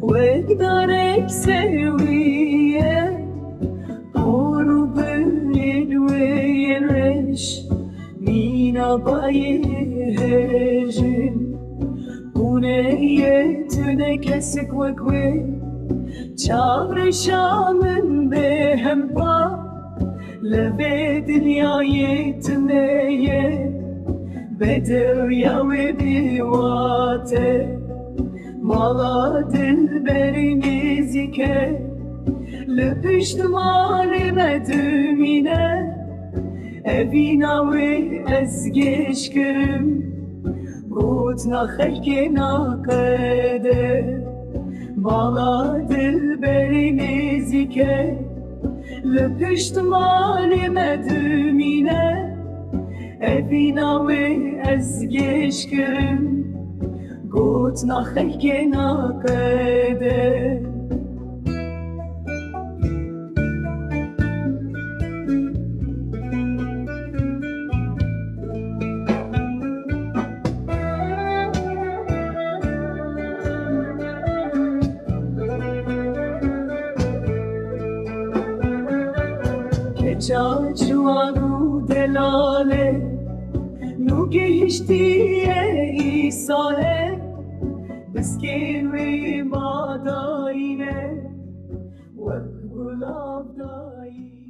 واقدرك سويه قرب الويرش مين بايهجن ونيتنا كسك وكوي شعر شامن بهم با لبيت نيايتنا بدر يا وبيواته مالا دلبری نزیکه لپشت مال مدمینه اویناوی از گش کرم گوت نخلک ناقده مالا دلبری نزیکه لپشت مال مدمینه اویناوی از گش کرم قوت نخلك ناقده كجا جوانو دلاله نوگهشتی ایساله مسكين وما داينه والغلاب داينه